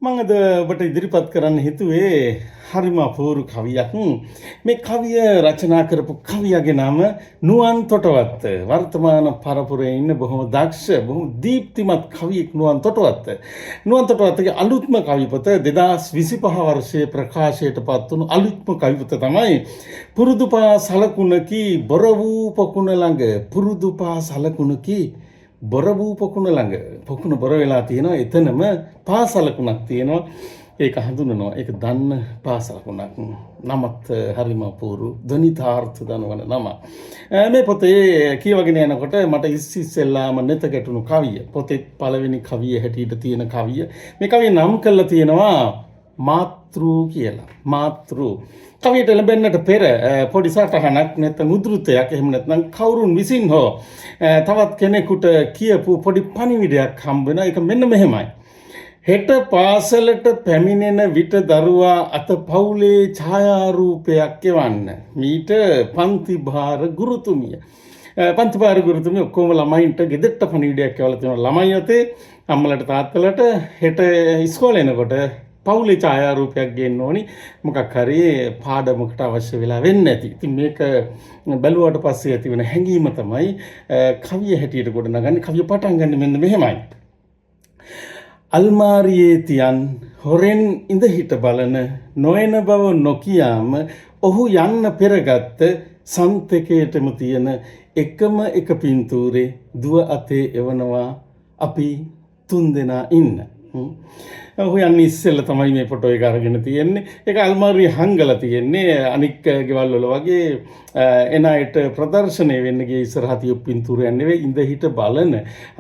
මම අද ඔබට ඉදිරිපත් කරන්න හිතුවේ හරිම අපූර්ව කවියක්. මේ කවිය රචනා කරපු කවියාගේ නම නුවන් තොටවත්ත. වර්තමාන පරපුරේ ඉන්න බොහොම දක්ෂ, බොහොම දීප්තිමත් කවියෙක් නුවන් තොටවත්ත. නුවන් තොටවත්තගේ අලුත්ම කවි පොත 2025 වර්ෂයේ ප්‍රකාශයට පත් වුණු අලුත්ම කවි පොත තමයි පුරුදුපා සලකුණකි බොර වූ පොකුණ ළඟ. පුරුදුපා සලකුණකි බොර වූ පොකුණ ළඟ. පොකුණ බොර වෙලා තියෙනවා. එතනම පාසලකුණක් තියෙනවා. ඒක හඳුනනවා. ඒක දන්න පාසලකුණක්. නමත් හරිම අපූර්ව ධනිතාර්ථ දනවන නම. මේ පොතේ කියවගෙන යනකොට මට ඉස්සෙල්ලාම නැත ගැටුණු කවිය. පොතේ පළවෙනි කවිය හැටියට තියෙන කවිය. මේ කවිය නම් කරලා තියෙනවා මාතෘ කියලා. මාතෘ කවියට ලැබෙන්නට පෙර පොඩි සටහනක් නැත්නම් උද්ෘතයක් එහෙම නැත්නම් කවුරුන් විසින් හෝ තවත් කෙනෙකුට කියපු පොඩි පණිවිඩයක් හම්බ වෙනවා. ඒක මෙන්න මෙහෙමයි. හෙට පාසලට පැමිණෙන විට දරුවා අත පවුලේ ඡායාරූපයක් එවන්න. මීට පන්ති භාර ගුරුතුමිය. පන්ති භාර ගුරුතුමිය ඔක්කොම ළමයින්ට ගෙදරට පණිවිඩයක් එවලා තියෙනවා. ළමයි අතේ අම්මලට තාත්තලට හෙට ඉස්කෝලේ එනකොට පවුලේ ඡායාරූපයක් ගේන්න ඕනි. මොකක් හරි පාඩමකට අවශ්‍ය වෙලා වෙන්න ඇති. ඉතින් මේක බැලුවාට පස්සේ ඇති වෙන හැඟීම තමයි කවිය හැටියට ගොඩනගන්නේ. කවිය පටන් ගන්න මෙන්න මෙහෙමයි. අල්මාරියේ තියන් හොරෙන් ඉඳ හිට බලන නොයන බව නොකියාම ඔහු යන්න පෙරගත්ත සන්තකයටම තියෙන එකම එක පින්තූරේ දුව අතේ එවනවා අපි තුන්දෙනා ඉන්න. ඔහු යන්නේ ඉස්සෙල්ලා තමයි මේ ෆොටෝ එක අරගෙන තියෙන්නේ. ඒක අල්මාරිය හංගලා තියෙන්නේ. අනික් ගෙවල් වල වගේ එන අයට ප්‍රදර්ශනය වෙන්න ගිය ඉස්සරහ තියු පින්තූරයක් නෙවෙයි. ඉඳ හිට බලන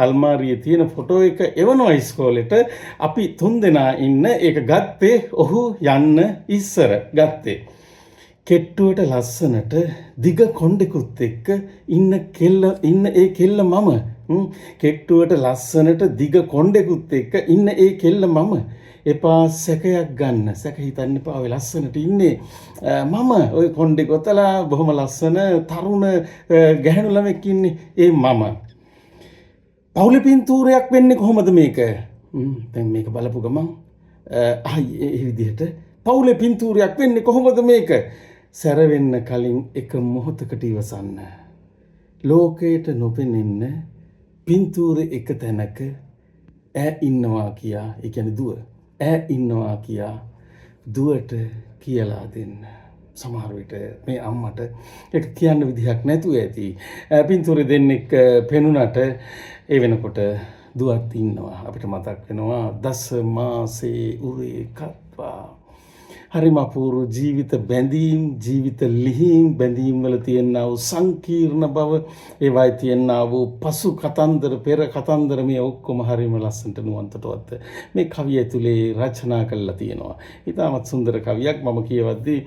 අල්මාරියේ තියෙන ෆොටෝ එක එවනවා ඉස්කෝලේට. අපි තුන්දෙනා ඉන්න. ඒක ගත්තේ ඔහු යන්න ඉස්සර ගත්තේ. කෙට්ටුවට ලස්සනට දිග කොණ්ඩෙකුත් එක්ක ඉන්න ඒ කෙල්ල මම. කෙට්ටුවට ලස්සනට දිග කොණ්ඩෙකුත් එක්ක ඉන්න ඒ කෙල්ල මම. එපා සැකයක් ගන්න. සැක හිතන්න එපා. ඔය ලස්සනට ඉන්නේ මම. ඔය කොණ්ඩේ ගොතලා බොහොම ලස්සන තරුණ ගැහැණු ළමෙක් ඉන්නේ ඒ මම. පවුලේ පින්තූරයක් වෙන්නේ කොහොමද මේක? දැන් මේක බලපු ගමන් ඒ විදිහට පවුලේ පින්තූරයක් වෙන්නේ කොහොමද මේක? සැර වෙන්න කලින් එක මොහොතකට ඉවසන්න. ලෝකයට නොපෙනෙන්න පින්තූරේ එක තැනක ඈ ඉන්නවා කියා. ඒ කියන්නේ දුව. ඈ ඉන්නවා කියා දුවට කියලා දෙන්න. සමහර විට මේ අම්මට ඒක කියන්න විදිහක් නැතුව ඇති. පින්තූරේ දෙන්නෙක් පෙනුනට ඒ වෙනකොට දුවත් ඉන්නවා. අපිට මතක් වෙනවා දස මාසේ උරේ කත්වා. හරිම අපූර්ව ජීවිත බැඳීම්, ජීවිත ලිහිම් බැඳීම් වල තියෙනා වූ සංකීර්ණ බව, ඒවයි තියෙනා වූ පසු කතන්දර, පෙර කතන්දර මේ ඔක්කොම හරිම ලස්සනට නුවන් තොටවත්ත මේ කවිය ඇතුලේ රචනා කරලා තියෙනවා. ඉතාමත් සුන්දර කවියක්. මම කියවද්දී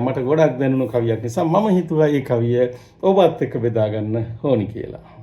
මට ගොඩක් දැනුණු කවියක් නිසා මම හිතුවා මේ කවිය ඔබත් එක්ක බෙදා ගන්න ඕනි කියලා.